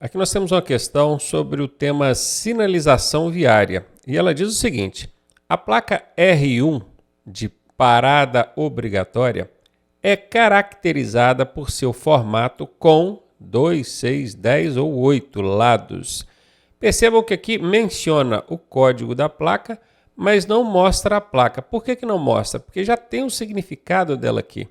Aqui nós temos uma questão sobre o tema sinalização viária. E ela diz o seguinte: a placa R1 de parada obrigatória é caracterizada por seu formato com 2, 6, 10 ou 8 lados. Percebam que aqui menciona o código da placa, mas não mostra a placa. Por que não mostra? Porque já tem o significado dela aqui.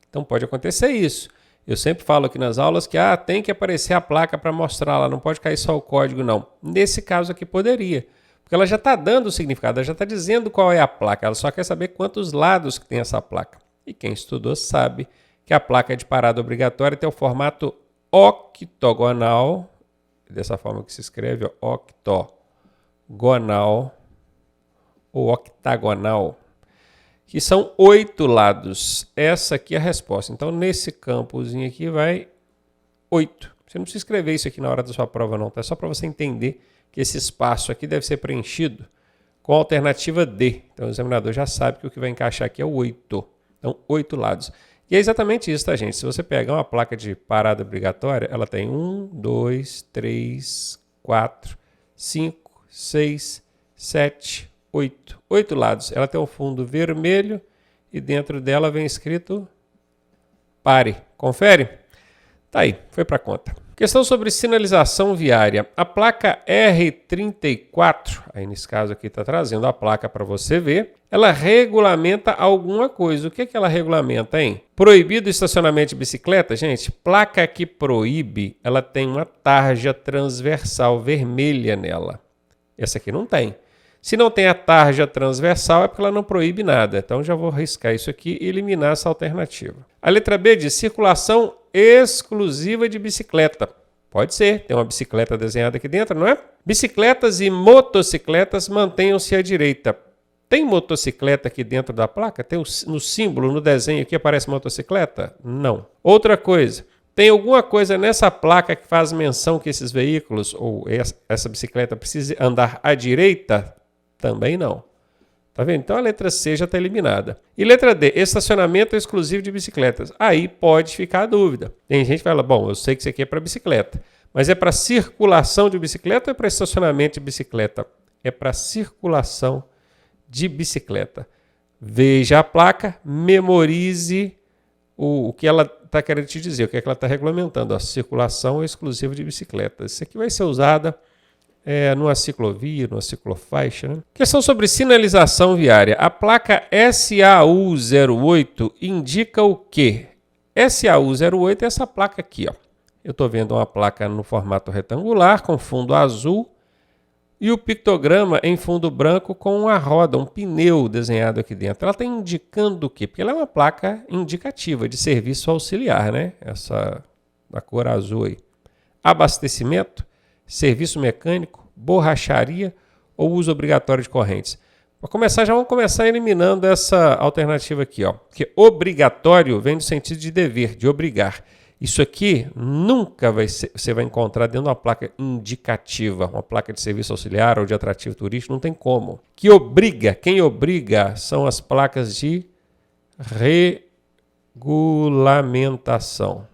Então pode acontecer isso. Eu sempre falo aqui nas aulas que tem que aparecer a placa para mostrar lá, não pode cair só o código não. Nesse caso aqui poderia, porque ela já está dando o significado, ela já está dizendo qual é a placa, ela só quer saber quantos lados que tem essa placa. E quem estudou sabe que a placa de parada obrigatória tem o formato octogonal, dessa forma que se escreve, octogonal ou octagonal, que são 8 lados. Essa aqui é a resposta. Então, nesse campozinho aqui vai 8. Você não precisa escrever isso aqui na hora da sua prova, não. Tá? É só para você entender que esse espaço aqui deve ser preenchido com a alternativa D. Então, o examinador já sabe que o que vai encaixar aqui é o 8. Então, 8 lados. E é exatamente isso, tá, gente? Se você pegar uma placa de parada obrigatória, ela tem 1, 2, 3, 4, 5, 6, 7, 8. 8 lados. Ela tem um fundo vermelho e dentro dela vem escrito pare. Confere? Tá aí, foi para conta. Questão sobre sinalização viária. A placa R34, aí nesse caso aqui está trazendo a placa para você ver, ela regulamenta alguma coisa. O que ela regulamenta, hein? Proibido estacionamento de bicicleta? Gente, placa que proíbe, ela tem uma tarja transversal vermelha nela. Essa aqui não tem. Se não tem a tarja transversal, é porque ela não proíbe nada. Então, já vou riscar isso aqui e eliminar essa alternativa. A letra B diz circulação exclusiva de bicicleta. Pode ser, tem uma bicicleta desenhada aqui dentro, não é? Bicicletas e motocicletas mantenham-se à direita. Tem motocicleta aqui dentro da placa? Tem no símbolo, no desenho aqui aparece motocicleta? Não. Outra coisa. Tem alguma coisa nessa placa que faz menção que esses veículos ou essa bicicleta precise andar à direita? Também não. Tá vendo? Então a letra C já está eliminada. E letra D, estacionamento exclusivo de bicicletas. Aí pode ficar a dúvida. Tem gente que fala, bom, eu sei que isso aqui é para bicicleta, mas é para circulação de bicicleta ou é para estacionamento de bicicleta? É para circulação de bicicleta. Veja a placa, memorize o que ela está querendo te dizer, o que é que ela está regulamentando. A circulação exclusiva de bicicletas. Isso aqui vai ser usada numa ciclovia, numa ciclofaixa. Né? Questão sobre sinalização viária. A placa SAU08 indica o quê? SAU08 é essa placa aqui. Ó. Eu estou vendo uma placa no formato retangular, com fundo azul, e o pictograma em fundo branco com uma roda, um pneu desenhado aqui dentro. Ela está indicando o quê? Porque ela é uma placa indicativa de serviço auxiliar, né? Essa da cor azul aí. Abastecimento, serviço mecânico, borracharia ou uso obrigatório de correntes. Para começar, já vamos começar eliminando essa alternativa aqui, ó. Porque obrigatório vem no sentido de dever, de obrigar. Isso aqui nunca você vai encontrar dentro de uma placa indicativa, uma placa de serviço auxiliar ou de atrativo turístico, não tem como. Que obriga, quem obriga são as placas de regulamentação.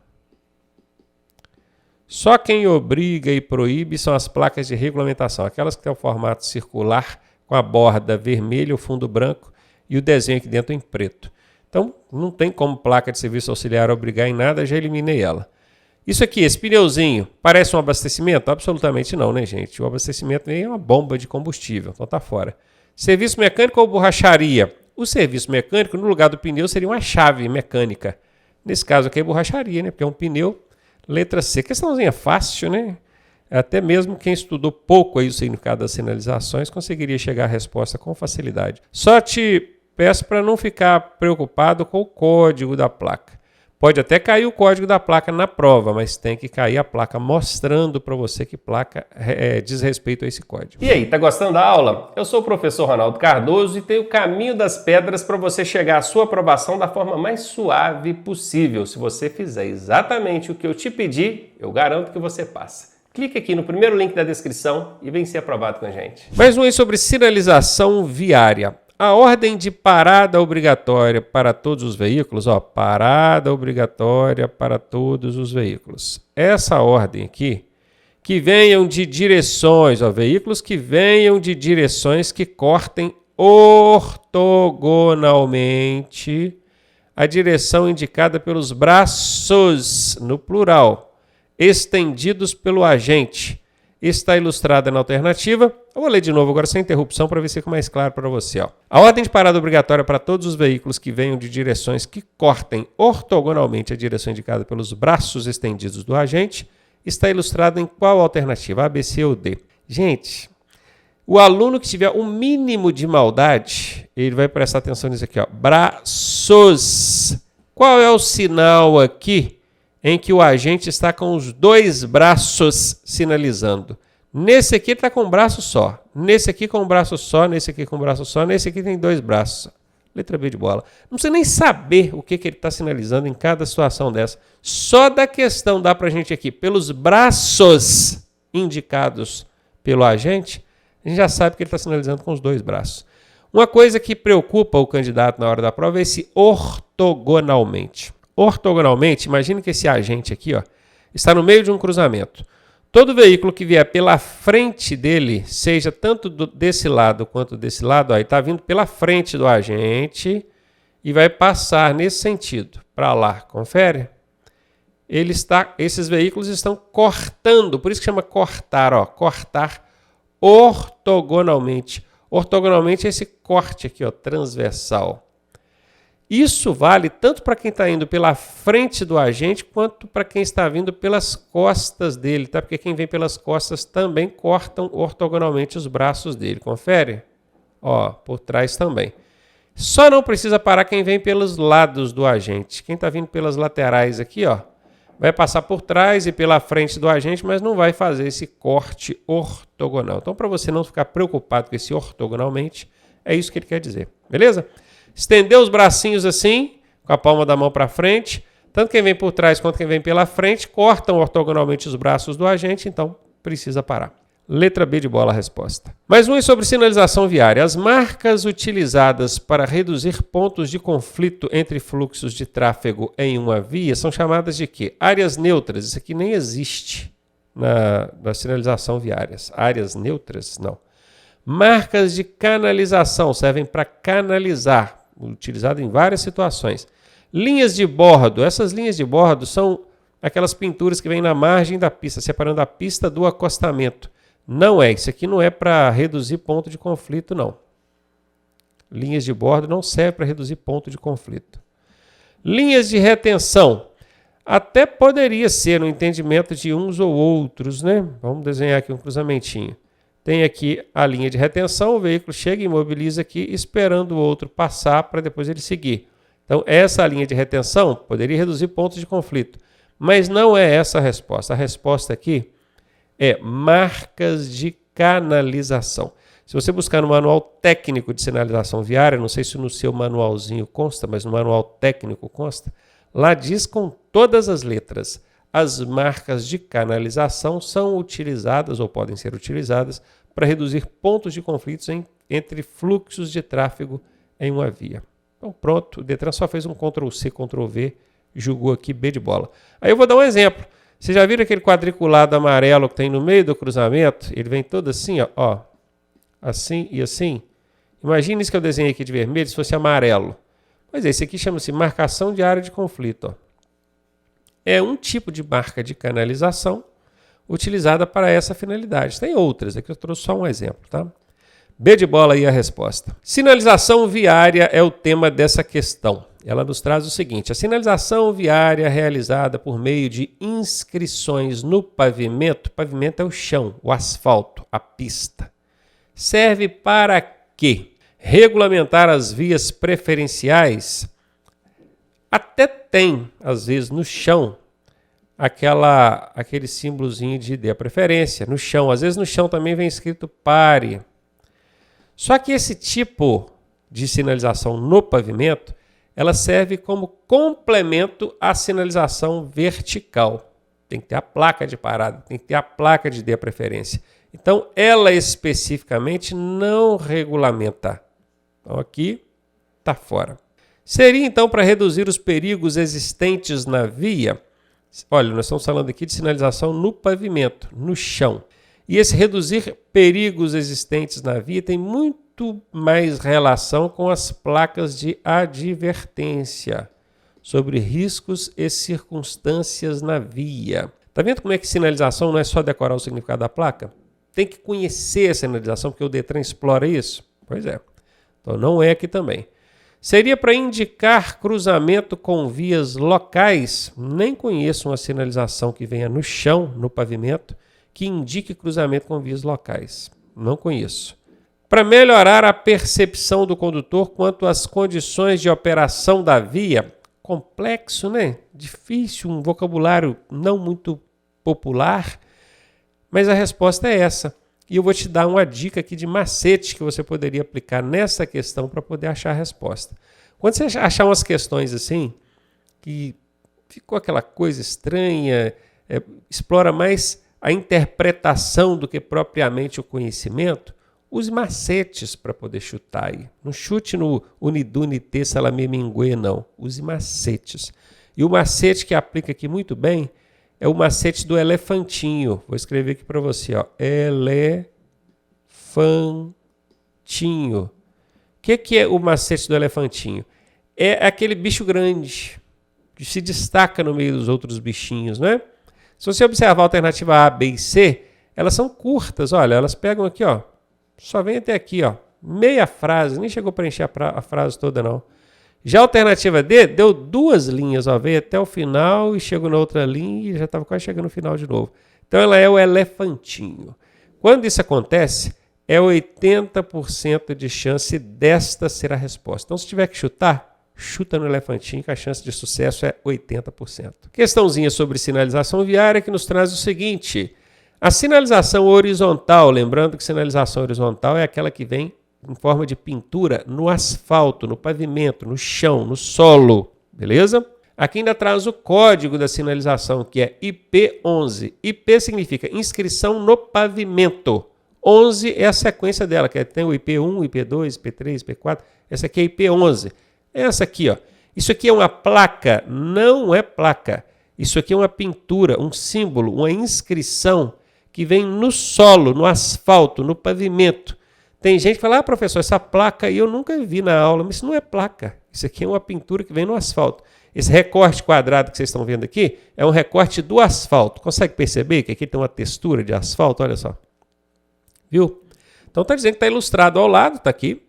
Só quem obriga e proíbe são as placas de regulamentação, aquelas que têm o formato circular com a borda vermelha, o fundo branco e o desenho aqui dentro em preto. Então, não tem como placa de serviço auxiliar obrigar em nada, já eliminei ela. Isso aqui, esse pneuzinho, parece um abastecimento? Absolutamente não, né, gente? O abastecimento nem é uma bomba de combustível, então tá fora. Serviço mecânico ou borracharia? O serviço mecânico, no lugar do pneu, seria uma chave mecânica. Nesse caso aqui é borracharia, né? Porque é um pneu. Letra C. Questãozinha fácil, né? Até mesmo quem estudou pouco aí o significado das sinalizações conseguiria chegar à resposta com facilidade. Só te peço para não ficar preocupado com o código da placa. Pode até cair o código da placa na prova, mas tem que cair a placa mostrando para você que placa diz respeito a esse código. E aí, tá gostando da aula? Eu sou o professor Ronaldo Cardoso e tenho o caminho das pedras para você chegar à sua aprovação da forma mais suave possível. Se você fizer exatamente o que eu te pedi, eu garanto que você passa. Clique aqui no primeiro link da descrição e vem ser aprovado com a gente. Mais um aí sobre sinalização viária. A ordem de parada obrigatória para todos os veículos, ó, parada obrigatória para todos os veículos. Essa ordem aqui, que venham de direções, ó, veículos que venham de direções que cortem ortogonalmente a direção indicada pelos braços, no plural, estendidos pelo agente. Está ilustrada na alternativa. Eu vou ler de novo agora sem interrupção para ver se fica mais claro para você. Ó. A ordem de parada obrigatória para todos os veículos que venham de direções que cortem ortogonalmente a direção indicada pelos braços estendidos do agente está ilustrada em qual alternativa? A, B, C ou D? Gente, o aluno que tiver um mínimo de maldade, ele vai prestar atenção nisso aqui. Ó. Braços. Qual é o sinal aqui em que o agente está com os dois braços sinalizando? Nesse aqui ele está com um braço só. Nesse aqui com um braço só. Nesse aqui com um braço só. Nesse aqui tem dois braços. Letra B de bola. Não precisa nem saber o que ele está sinalizando em cada situação dessa. Só da questão dá para a gente aqui, pelos braços indicados pelo agente, a gente já sabe que ele está sinalizando com os dois braços. Uma coisa que preocupa o candidato na hora da prova é esse ortogonalmente. Ortogonalmente, imagine que esse agente aqui, ó, está no meio de um cruzamento. Todo veículo que vier pela frente dele, seja tanto desse lado quanto desse lado, ó, está vindo pela frente do agente e vai passar nesse sentido, para lá. Confere? Esses veículos estão cortando, por isso que chama cortar, ó, cortar ortogonalmente. Ortogonalmente é esse corte aqui, ó, transversal. Isso vale tanto para quem está indo pela frente do agente, quanto para quem está vindo pelas costas dele, tá? Porque quem vem pelas costas também cortam ortogonalmente os braços dele. Confere? Ó, por trás também. Só não precisa parar quem vem pelos lados do agente. Quem está vindo pelas laterais aqui, ó, vai passar por trás e pela frente do agente, mas não vai fazer esse corte ortogonal. Então, para você não ficar preocupado com esse ortogonalmente, é isso que ele quer dizer. Beleza? Estender os bracinhos assim, com a palma da mão para frente. Tanto quem vem por trás quanto quem vem pela frente cortam ortogonalmente os braços do agente, então precisa parar. Letra B de bola a resposta. Mais um é sobre sinalização viária. As marcas utilizadas para reduzir pontos de conflito entre fluxos de tráfego em uma via são chamadas de quê? Áreas neutras. Isso aqui nem existe na sinalização viárias. Áreas neutras? Não. Marcas de canalização servem para canalizar, utilizado em várias situações. Linhas de bordo. Essas linhas de bordo são aquelas pinturas que vêm na margem da pista, separando a pista do acostamento. Não é, isso aqui não é para reduzir ponto de conflito, não. Linhas de bordo não servem para reduzir ponto de conflito. Linhas de retenção. Até poderia ser no entendimento de uns ou outros, né? Vamos desenhar aqui um cruzamentinho. Tem aqui a linha de retenção, o veículo chega e imobiliza aqui, esperando o outro passar para depois ele seguir. Então, essa linha de retenção poderia reduzir pontos de conflito, mas não é essa a resposta. A resposta aqui é marcas de canalização. Se você buscar no manual técnico de sinalização viária, não sei se no seu manualzinho consta, mas no manual técnico consta, lá diz com todas as letras, as marcas de canalização são utilizadas ou podem ser utilizadas para reduzir pontos de conflitos entre fluxos de tráfego em uma via. Então pronto, o Detran só fez um Ctrl+C, Ctrl+V, julgou aqui B de bola. Aí eu vou dar um exemplo. Vocês já viram aquele quadriculado amarelo que tem no meio do cruzamento? Ele vem todo assim, ó, assim e assim. Imagina isso que eu desenhei aqui de vermelho se fosse amarelo. Pois é, esse aqui chama-se marcação de área de conflito. Ó. É um tipo de marca de canalização utilizada para essa finalidade. Tem outras, aqui eu trouxe só um exemplo, tá? B de bola aí a resposta. Sinalização viária é o tema dessa questão. Ela nos traz o seguinte: a sinalização viária realizada por meio de inscrições no pavimento, pavimento é o chão, o asfalto, a pista, serve para quê? Regulamentar as vias preferenciais. Até tem, às vezes, no chão, aquele símbolozinho de dê a preferência, no chão. Às vezes no chão também vem escrito pare. Só que esse tipo de sinalização no pavimento, ela serve como complemento à sinalização vertical. Tem que ter a placa de parada, tem que ter a placa de dê a preferência. Então, ela especificamente não regulamenta. Então, aqui está fora. Seria, então, para reduzir os perigos existentes na via, Olha, nós estamos falando aqui de sinalização no pavimento, no chão. E esse reduzir perigos existentes na via tem muito mais relação com as placas de advertência sobre riscos e circunstâncias na via. Tá vendo como é que sinalização não é só decorar o significado da placa? Tem que conhecer a sinalização, porque o Detran explora isso? Pois é. Então não é aqui também. Seria para indicar cruzamento com vias locais? Nem conheço uma sinalização que venha no chão, no pavimento, que indique cruzamento com vias locais. Não conheço. Para melhorar a percepção do condutor quanto às condições de operação da via, complexo, né? Difícil, um vocabulário não muito popular, mas a resposta é essa. E eu vou te dar uma dica aqui de macete que você poderia aplicar nessa questão para poder achar a resposta. Quando você achar umas questões assim, que ficou aquela coisa estranha, explora mais a interpretação do que propriamente o conhecimento, use macetes para poder chutar aí. Não chute no unidunité salamé minguê, não. Use macetes. E o macete que aplica aqui muito bem é o macete do elefantinho. Vou escrever aqui para você, ó. Elefantinho. O que é o macete do elefantinho? É aquele bicho grande, que se destaca no meio dos outros bichinhos, né? Se você observar a alternativa A, B e C, elas são curtas, olha, elas pegam aqui, ó, só vem até aqui, ó, meia frase, nem chegou a preencher a frase toda, não. Já a alternativa D deu 2 linhas, ó, veio até o final e chegou na outra linha e já estava quase chegando no final de novo. Então ela é o elefantinho. Quando isso acontece, é 80% de chance desta ser a resposta. Então se tiver que chutar, chuta no elefantinho, que a chance de sucesso é 80%. Questãozinha sobre sinalização viária que nos traz o seguinte: a sinalização horizontal, lembrando que sinalização horizontal é aquela que vem em forma de pintura no asfalto, no pavimento, no chão, no solo, beleza? Aqui ainda traz o código da sinalização, que é IP11. IP significa inscrição no pavimento. 11 é a sequência dela, que tem o IP1, IP2, IP3, IP4. Essa aqui é IP11. Essa aqui, ó. Isso aqui é uma placa? Não é placa. Isso aqui é uma pintura, um símbolo, uma inscrição que vem no solo, no asfalto, no pavimento. Tem gente que fala, professor, essa placa aí eu nunca vi na aula, mas isso não é placa. Isso aqui é uma pintura que vem no asfalto. Esse recorte quadrado que vocês estão vendo aqui é um recorte do asfalto. Consegue perceber que aqui tem uma textura de asfalto? Olha só. Viu? Então está dizendo que está ilustrado ao lado, está aqui.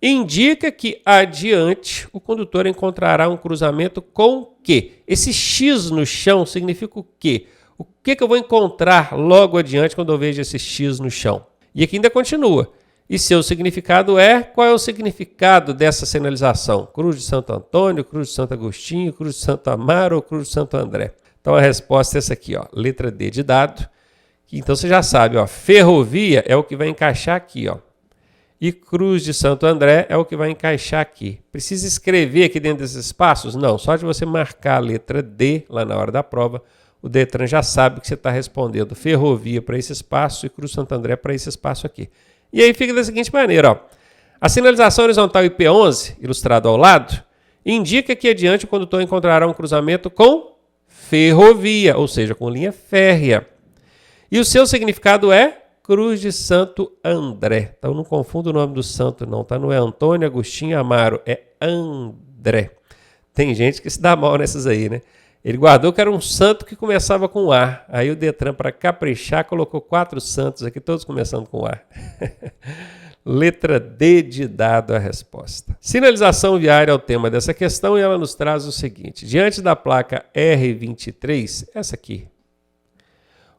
Indica que adiante o condutor encontrará um cruzamento com o quê? Esse X no chão significa o quê? O que eu vou encontrar logo adiante quando eu vejo esse X no chão? E aqui ainda continua. E seu significado é? Qual é o significado dessa sinalização? Cruz de Santo Antônio, Cruz de Santo Agostinho, Cruz de Santo Amaro ou Cruz de Santo André? Então a resposta é essa aqui, ó, letra D de dado. Então você já sabe, ó, ferrovia é o que vai encaixar aqui, ó. E Cruz de Santo André é o que vai encaixar aqui. Precisa escrever aqui dentro desses espaços? Não, só de você marcar a letra D lá na hora da prova, o Detran já sabe que você está respondendo ferrovia para esse espaço e Cruz de Santo André para esse espaço aqui. E aí fica da seguinte maneira, ó. A sinalização horizontal IP11, ilustrado ao lado, indica que adiante o condutor encontrará um cruzamento com ferrovia, ou seja, com linha férrea. E o seu significado é Cruz de Santo André. Então não confunda o nome do santo não, tá? Não é Antônio, Agostinho, Amaro, é André. Tem gente que se dá mal nessas aí, né? Ele guardou que era um santo que começava com A. Aí o Detran, para caprichar, colocou 4 santos aqui, todos começando com A. Letra D de dado a resposta. Sinalização viária é o tema dessa questão e ela nos traz o seguinte. Diante da placa R23, essa aqui,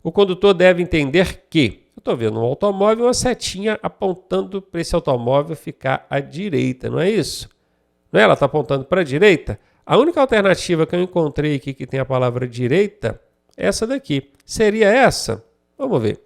o condutor deve entender que eu estou vendo um automóvel, uma setinha apontando para esse automóvel ficar à direita, não é isso? Não é? Ela está apontando para a direita? A única alternativa que eu encontrei aqui que tem a palavra direita é essa daqui. Seria essa? Vamos ver.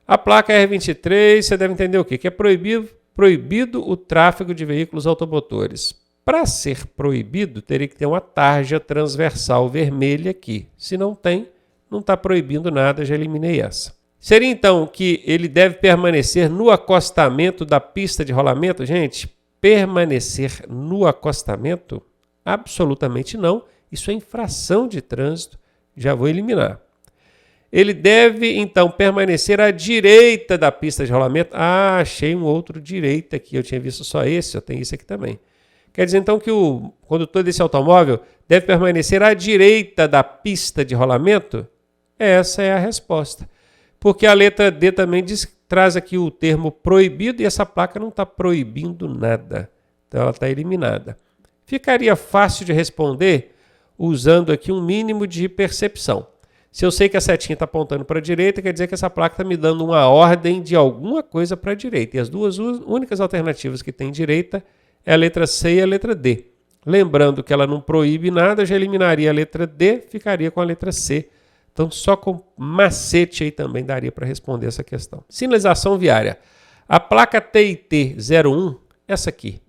A placa R23, você deve entender o quê? Que é proibido o tráfego de veículos automotores. Para ser proibido, teria que ter uma tarja transversal vermelha aqui. Se não tem, não está proibindo nada, já eliminei essa. Seria então que ele deve permanecer no acostamento da pista de rolamento? Gente, permanecer no acostamento? Absolutamente não. Isso é infração de trânsito. Já vou eliminar. Ele deve, então, permanecer à direita da pista de rolamento. Ah, achei um outro direita aqui. Eu tinha visto só esse, eu tenho esse aqui também. Quer dizer, então, que o condutor desse automóvel deve permanecer à direita da pista de rolamento? Essa é a resposta. Porque a letra D também traz aqui o termo proibido e essa placa não está proibindo nada. Então, ela está eliminada. Ficaria fácil de responder usando aqui um mínimo de percepção. Se eu sei que a setinha está apontando para a direita, quer dizer que essa placa está me dando uma ordem de alguma coisa para a direita. E as duas únicas alternativas que tem direita é a letra C e a letra D. Lembrando que ela não proíbe nada, já eliminaria a letra D, ficaria com a letra C. Então, só com macete aí também daria para responder essa questão. Sinalização viária. A placa TIT 01, essa aqui,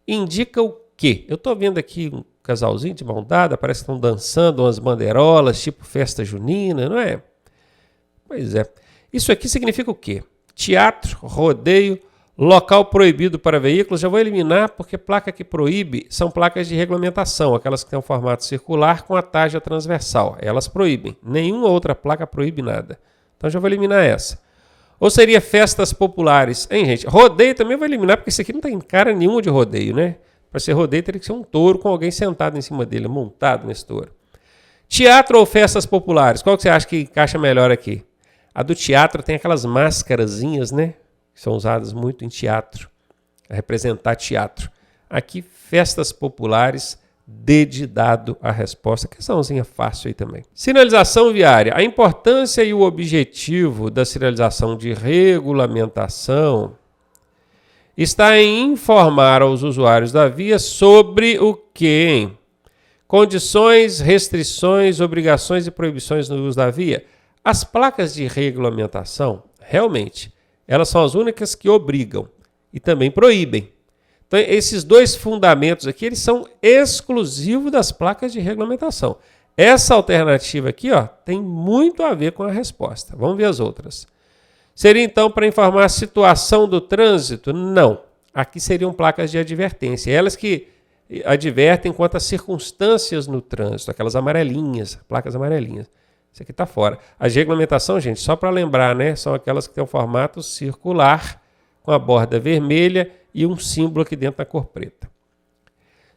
indica o quê? Eu estou vendo aqui um casalzinho de mão dada, parece que estão dançando umas bandeirolas, tipo festa junina, não é? Pois é. Isso aqui significa o quê? Teatro, rodeio, local proibido para veículos. Já vou eliminar porque placa que proíbe são placas de regulamentação, aquelas que têm um formato circular com a tarja transversal. Elas proíbem. Nenhuma outra placa proíbe nada. Então já vou eliminar essa. Ou seria festas populares? Hein, gente? Rodeio também vou eliminar porque isso aqui não tem cara nenhuma de rodeio, né? Para ser rodeio teria que ser um touro com alguém sentado em cima dele, montado nesse touro. Teatro ou festas populares? Qual que você acha que encaixa melhor aqui? A do teatro tem aquelas máscarazinhas, né? Que são usadas muito em teatro, a representar teatro. Aqui, festas populares, D de dado a resposta. Questãozinha fácil aí também. Sinalização viária. A importância e o objetivo da sinalização de regulamentação está em informar aos usuários da via sobre o que? Condições, restrições, obrigações e proibições no uso da via. As placas de regulamentação, realmente, elas são as únicas que obrigam e também proíbem. Então, esses dois fundamentos aqui, eles são exclusivos das placas de regulamentação. Essa alternativa aqui, ó, tem muito a ver com a resposta. Vamos ver as outras. Seria, então, para informar a situação do trânsito? Não. Aqui seriam placas de advertência. Elas que advertem quanto às circunstâncias no trânsito, aquelas amarelinhas, placas amarelinhas. Isso aqui está fora. As de regulamentação, gente, só para lembrar, né, são aquelas que têm um formato circular, com a borda vermelha e um símbolo aqui dentro da cor preta.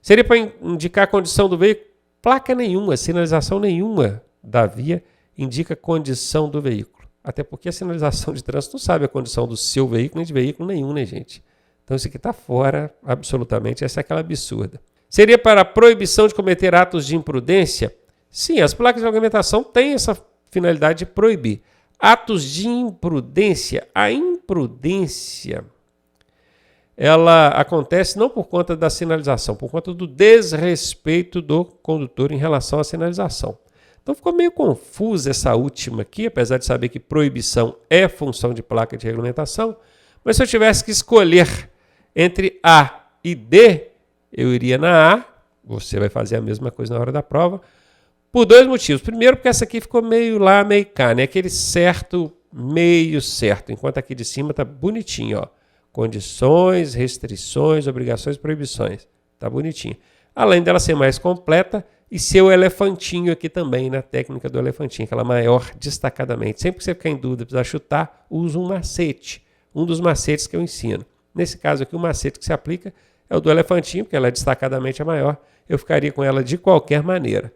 Seria para indicar a condição do veículo? Placa nenhuma, sinalização nenhuma da via indica condição do veículo. Até porque a sinalização de trânsito não sabe a condição do seu veículo, nem de veículo nenhum, né, gente? Então isso aqui está fora, absolutamente, essa é aquela absurda. Seria para a proibição de cometer atos de imprudência? Sim, as placas de regulamentação têm essa finalidade de proibir. Atos de imprudência. A imprudência, ela acontece não por conta da sinalização, por conta do desrespeito do condutor em relação à sinalização. Então ficou meio confusa essa última aqui, apesar de saber que proibição é função de placa de regulamentação, mas se eu tivesse que escolher entre A e D, eu iria na A, você vai fazer a mesma coisa na hora da prova, por dois motivos. Primeiro, porque essa aqui ficou meio lá, meio cá, né? Aquele certo, meio certo, enquanto aqui de cima tá bonitinho, ó. Condições, restrições, obrigações, proibições. Tá bonitinho. Além dela ser mais completa e ser o elefantinho aqui também, na técnica do elefantinho, aquela maior destacadamente. Sempre que você ficar em dúvida, precisar chutar, usa um macete. Um dos macetes que eu ensino. Nesse caso aqui, o macete que se aplica é o do elefantinho, porque ela é destacadamente a maior. Eu ficaria com ela de qualquer maneira.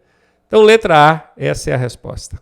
Então, letra A, essa é a resposta.